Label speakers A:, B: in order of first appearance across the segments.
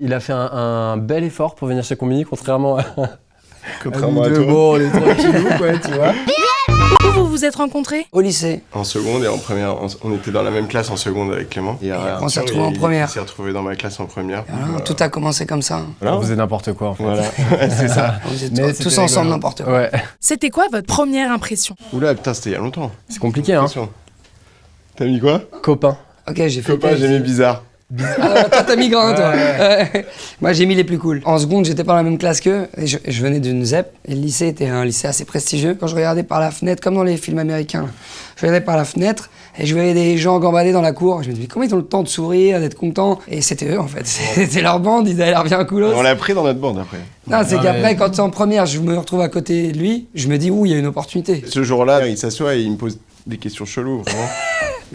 A: Il a fait un bel effort pour venir chez Combini, contrairement à
B: Contrairement à
A: nous
B: toi.
A: deux. Bon, on est tranquillou, quoi, tu vois.
C: Où vous vous êtes rencontrés?
D: Au lycée.
B: En seconde et en première, on était dans la même classe en seconde avec Clément. Et
D: on s'est retrouvés en première.
B: Il s'est retrouvé dans ma classe en première.
D: Voilà, tout a commencé comme ça.
A: On faisait n'importe quoi, en fait.
B: Voilà, c'est ça.
D: On faisait
A: Mais
D: tous
A: c'était
D: ensemble
A: rigolo.
D: n'importe quoi.
A: Ouais.
C: C'était quoi votre première impression?
B: Oula, putain, c'était il y a longtemps.
A: C'est compliqué, hein.
B: Attention. T'as mis quoi?
A: Copain.
D: Ok, j'ai fait.
B: Copain, j'ai mis bizarre.
D: Toi, t'as mis grand, toi.
A: Ouais.
D: Moi, j'ai mis les plus cool. En seconde, j'étais pas dans la même classe qu'eux. Et je venais d'une ZEP. Et le lycée était un lycée assez prestigieux. Quand je regardais par la fenêtre, comme dans les films américains, je regardais par la fenêtre et je voyais des gens gambader dans la cour. Je me disais, comment ils ont le temps de sourire, d'être contents? Et c'était eux, en fait. C'était leur bande, ils avaient l'air bien coolos.
B: On l'a pris dans notre bande après.
D: Non, c'est
A: Ouais.
D: qu'après, quand c'est en première, je me retrouve à côté de lui, je me dis, ouh, il y a une opportunité.
B: Ce jour-là, il s'assoit et il me pose des questions cheloues, vraiment.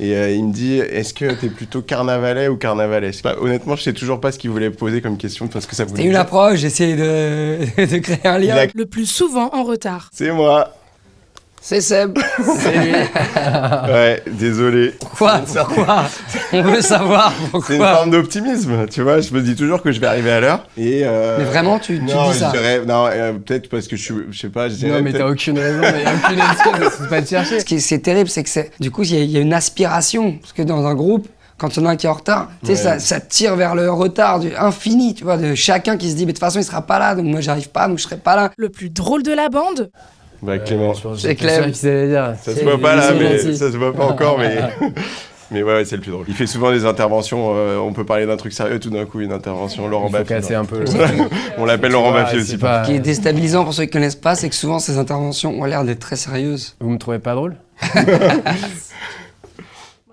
B: Et il me dit, est-ce que t'es plutôt carnavalet ou carnavalesque? Bah, honnêtement, je sais toujours pas ce qu'il voulait poser comme question, parce que ça voulait
D: C'était une
B: dire.
D: approche, j'essayais de créer un lien.
B: Il a-
C: Le plus souvent en retard.
B: C'est moi.
D: C'est Seb.
B: Ouais, désolé.
D: Pourquoi? On veut savoir
B: C'est une
D: pourquoi.
B: forme d'optimisme, tu vois. Je me dis toujours que je vais arriver à l'heure. Et
D: Mais vraiment, tu
B: non,
D: dis ça?
B: je dirais, non, peut-être parce que je sais pas, je dirais
A: Non, mais
B: peut-être-
A: t'as aucune raison, il y a aucune excuse, c'est pas de chercher.
D: Ce qui est terrible, c'est que du coup, il y a une aspiration. Parce que dans un groupe, quand il y en a un qui est en retard, tu sais,
B: Ouais.
D: ça tire vers le retard du infini, tu vois, de chacun qui se dit, mais de toute façon, il sera pas là, donc moi, j'arrive pas, donc je serai pas là.
C: Le plus drôle de la bande?
B: Bah, Clément.
D: C'est Clem.
A: qu'ils allaient dire.
B: Ça se voit pas là,
D: c'est
B: mais
D: gentil.
B: ça se voit pas encore, mais. Mais ouais, c'est le plus drôle. Il fait souvent des interventions, on peut parler d'un truc sérieux, tout d'un coup une intervention, Laurent
A: Il faut
B: Baffy.
A: casser un peu.
B: On l'appelle Laurent Baffy aussi.
D: Ce qui est déstabilisant pour ceux qui connaissent pas, c'est que souvent, ces interventions ont l'air d'être très sérieuses.
A: Vous me trouvez pas drôle?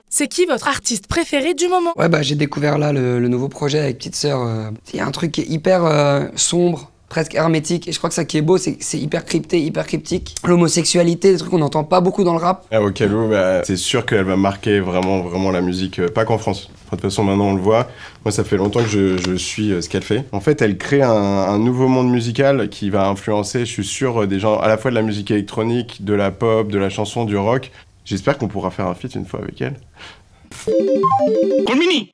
C: C'est qui votre artiste préféré du moment?
D: Ouais, bah j'ai découvert là le nouveau projet avec Petite Sœur. Il y a un truc qui est hyper sombre, presque hermétique. Et je crois que ça qui est beau, c'est que c'est hyper crypté, hyper cryptique. L'homosexualité, des trucs qu'on n'entend pas beaucoup dans le rap.
B: Ah, au Calou, bah, c'est sûr qu'elle va marquer vraiment, vraiment la musique, pas qu'en France. Enfin, de toute façon, maintenant on le voit. Moi, ça fait longtemps que je suis ce qu'elle fait. En fait, elle crée un nouveau monde musical qui va influencer, je suis sûr, des gens à la fois de la musique électronique, de la pop, de la chanson, du rock. J'espère qu'on pourra faire un feat une fois avec elle.
E: Combini!